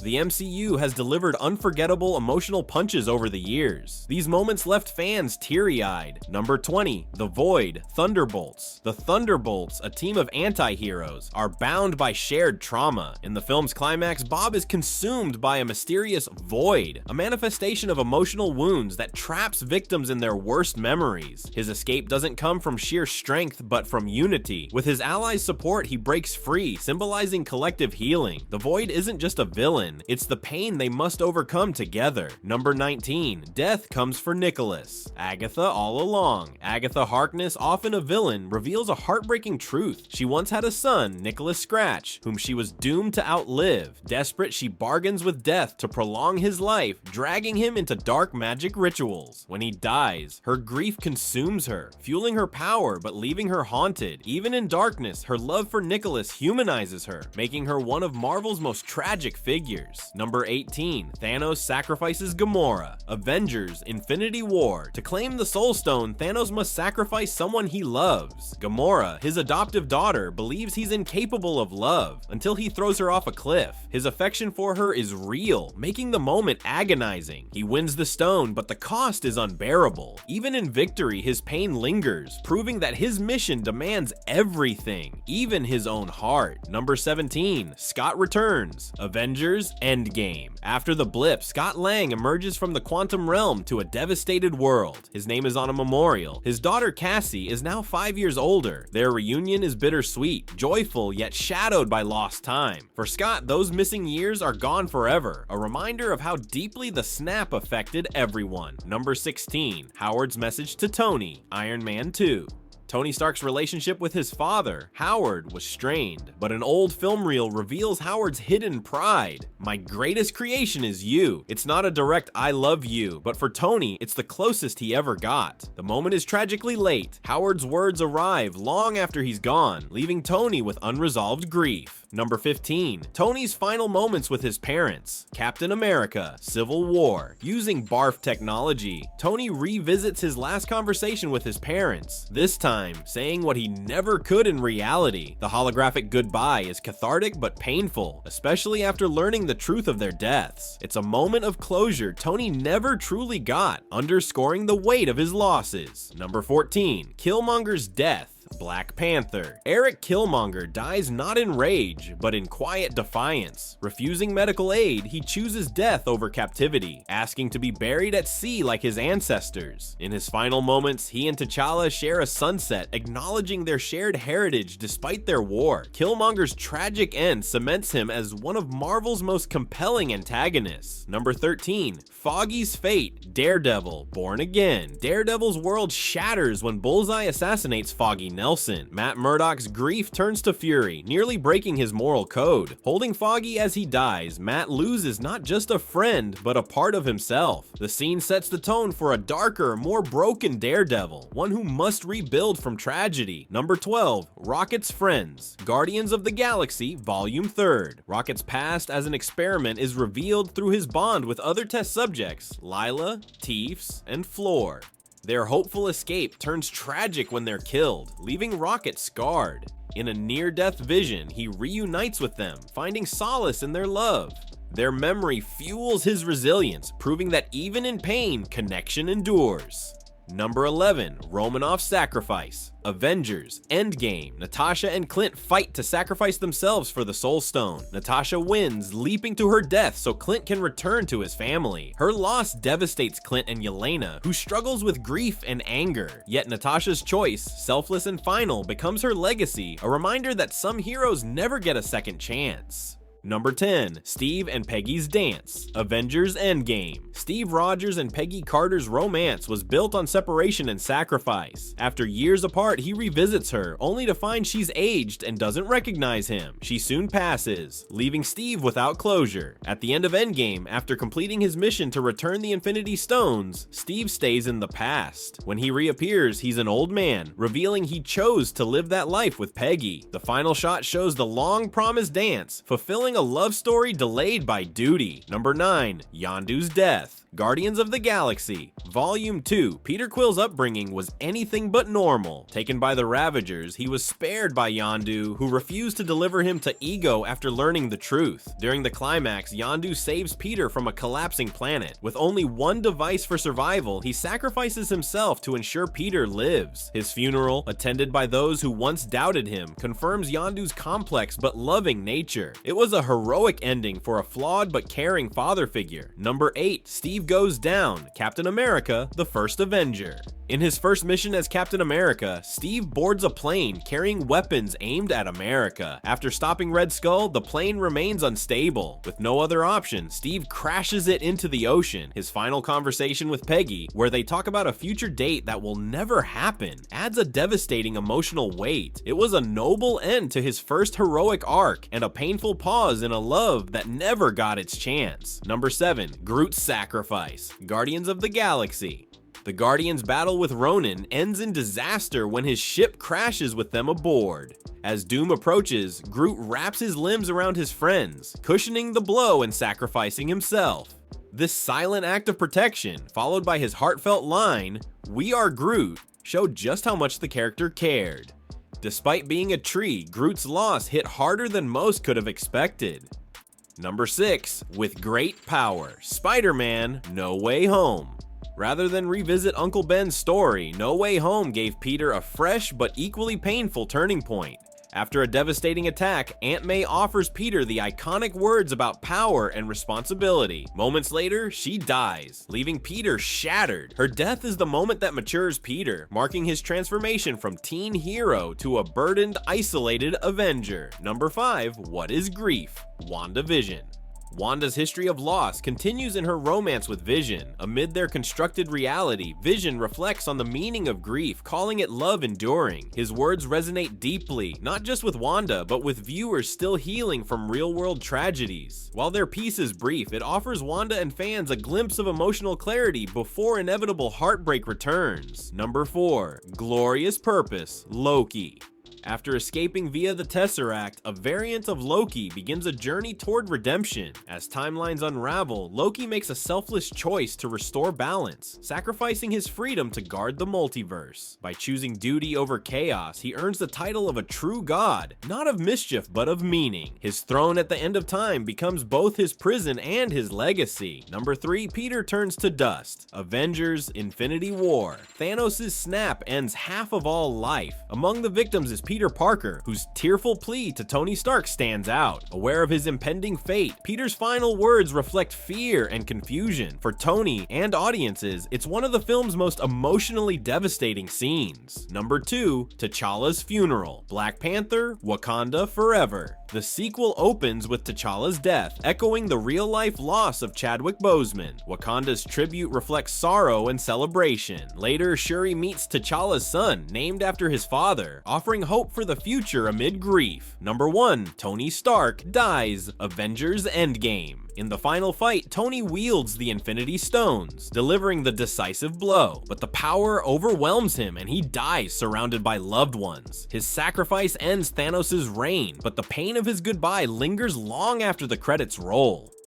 the MCU has delivered unforgettable emotional punches over the years. These moments left fans teary-eyed. Number 20, The Void, Thunderbolts. The Thunderbolts, a team of anti-heroes, are bound by shared trauma. In the film's climax, Bob is consumed by a mysterious void, a manifestation of emotional wounds that traps victims in their worst memories. His escape doesn't come from sheer strength, but from unity. With his allies' support, he breaks free, symbolizing collective healing. The Void isn't just a villain, it's the pain they must overcome together. Number 19, Death Comes for Nicholas. Agatha all along. Agatha Harkness, often a villain, reveals a heartbreaking truth. She once had a son, Nicholas Scratch, whom she was doomed to outlive. Desperate, she bargains with death to prolong his life, dragging him into dark magic rituals. When he dies, her grief consumes her, fueling her power but leaving her haunted. Even in darkness, her love for Nicholas humanizes her, making her one of Marvel's most tragic figures. Number 18, Thanos sacrifices Gamora. Avengers: Infinity War. To claim the Soul Stone, Thanos must sacrifice someone he loves. Gamora, his adoptive daughter, believes he's incapable of love until he throws her off a cliff. His affection for her is real, making the moment agonizing. He wins the stone, but the cost is unbearable. Even in victory, his pain lingers, proving that his mission demands everything, even his own heart. Number 17, Scott returns. Avengers: Endgame. After the blip, Scott Lang emerges from the quantum realm to a devastated world. His name is on a memorial. His daughter Cassie is now 5 years older. Their reunion is bittersweet, joyful, yet shadowed by lost time. For Scott, those missing years are gone forever, a reminder of how deeply the snap affected everyone. Number 16, Howard's message to Tony. Iron Man 2. Tony Stark's relationship with his father, Howard, was strained, but an old film reel reveals Howard's hidden pride. "My greatest creation is you." It's not a direct "I love you," but for Tony, it's the closest he ever got. The moment is tragically late. Howard's words arrive long after he's gone, leaving Tony with unresolved grief. Number 15, Tony's final moments with his parents. Captain America: Civil War. Using barf technology, Tony revisits his last conversation with his parents, this time saying what he never could in reality. The holographic goodbye is cathartic but painful, especially after learning the truth of their deaths. It's a moment of closure Tony never truly got, underscoring the weight of his losses. Number 14, Killmonger's death. Black Panther. Eric Killmonger dies not in rage, but in quiet defiance. Refusing medical aid, he chooses death over captivity, asking to be buried at sea like his ancestors. In his final moments, he and T'Challa share a sunset, acknowledging their shared heritage despite their war. Killmonger's tragic end cements him as one of Marvel's most compelling antagonists. Number 13, Foggy's fate. Daredevil: Born Again. Daredevil's world shatters when Bullseye assassinates Foggy Nelson. Matt Murdock's grief turns to fury, nearly breaking his moral code. Holding Foggy as he dies, Matt loses not just a friend, but a part of himself. The scene sets the tone for a darker, more broken Daredevil, one who must rebuild from tragedy. Number 12, Rocket's friends. Guardians of the Galaxy, Volume 3rd. Rocket's past as an experiment is revealed through his bond with other test subjects, Lila, Teefs, and Floor. Their hopeful escape turns tragic when they're killed, leaving Rocket scarred. In a near-death vision, he reunites with them, finding solace in their love. Their memory fuels his resilience, proving that even in pain, connection endures. Number 11, Romanoff's sacrifice. Avengers: Endgame. Natasha and Clint fight to sacrifice themselves for the Soul Stone. Natasha wins, leaping to her death so Clint can return to his family. Her loss devastates Clint and Yelena, who struggles with grief and anger. Yet Natasha's choice, selfless and final, becomes her legacy, a reminder that some heroes never get a second chance. Number 10, Steve and Peggy's dance. Avengers: Endgame. Steve Rogers and Peggy Carter's romance was built on separation and sacrifice. After years apart, he revisits her, only to find she's aged and doesn't recognize him. She soon passes, leaving Steve without closure. At the end of Endgame, after completing his mission to return the Infinity Stones, Steve stays in the past. When he reappears, he's an old man, revealing he chose to live that life with Peggy. The final shot shows the long-promised dance, fulfilling a love story delayed by duty. Number 9, Yondu's death. Guardians of the Galaxy, Volume 2. Peter Quill's upbringing was anything but normal. Taken by the Ravagers, he was spared by Yondu, who refused to deliver him to Ego after learning the truth. During the climax, Yondu saves Peter from a collapsing planet. With only one device for survival, he sacrifices himself to ensure Peter lives. His funeral, attended by those who once doubted him, confirms Yondu's complex but loving nature. It was a heroic ending for a flawed but caring father figure. Number 8. Steve Goes Down, Captain America, the First Avenger. In his first mission as Captain America, Steve boards a plane carrying weapons aimed at America. After stopping Red Skull, the plane remains unstable. With no other option, Steve crashes it into the ocean. His final conversation with Peggy, where they talk about a future date that will never happen, adds a devastating emotional weight. It was a noble end to his first heroic arc, and a painful pause in a love that never got its chance. Number 7. Groot's Sacrifice, Guardians of the Galaxy. The Guardians' battle with Ronan ends in disaster when his ship crashes with them aboard. As doom approaches, Groot wraps his limbs around his friends, cushioning the blow and sacrificing himself. This silent act of protection, followed by his heartfelt line, "We are Groot," showed just how much the character cared. Despite being a tree, Groot's loss hit harder than most could have expected. Number 6. With Great Power, Spider-Man: No Way Home. Rather than revisit Uncle Ben's story, No Way Home gave Peter a fresh but equally painful turning point. After a devastating attack, Aunt May offers Peter the iconic words about power and responsibility. Moments later, she dies, leaving Peter shattered. Her death is the moment that matures Peter, marking his transformation from teen hero to a burdened, isolated Avenger. Number 5. What is Grief? WandaVision. Wanda's history of loss continues in her romance with Vision. Amid their constructed reality, Vision reflects on the meaning of grief, calling it love enduring. His words resonate deeply, not just with Wanda, but with viewers still healing from real-world tragedies. While their piece is brief, it offers Wanda and fans a glimpse of emotional clarity before inevitable heartbreak returns. Number 4. Glorious Purpose, Loki. After escaping via the Tesseract, a variant of Loki begins a journey toward redemption. As timelines unravel, Loki makes a selfless choice to restore balance, sacrificing his freedom to guard the multiverse. By choosing duty over chaos, he earns the title of a true god, not of mischief but of meaning. His throne at the end of time becomes both his prison and his legacy. Number 3. Peter turns to dust, Avengers: Infinity War. Thanos' snap ends half of all life. Among the victims is Peter Parker, whose tearful plea to Tony Stark stands out. Aware of his impending fate, Peter's final words reflect fear and confusion. For Tony and audiences, it's one of the film's most emotionally devastating scenes. Number 2. T'Challa's Funeral, Black Panther: Wakanda Forever. The sequel opens with T'Challa's death, echoing the real-life loss of Chadwick Boseman. Wakanda's tribute reflects sorrow and celebration. Later, Shuri meets T'Challa's son, named after his father, offering hope for the future amid grief. Number 1. Tony Stark dies, Avengers: Endgame. In the final fight, Tony wields the Infinity Stones, delivering the decisive blow, but the power overwhelms him and he dies surrounded by loved ones. His sacrifice ends Thanos' reign, but the pain of his goodbye lingers long after the credits roll.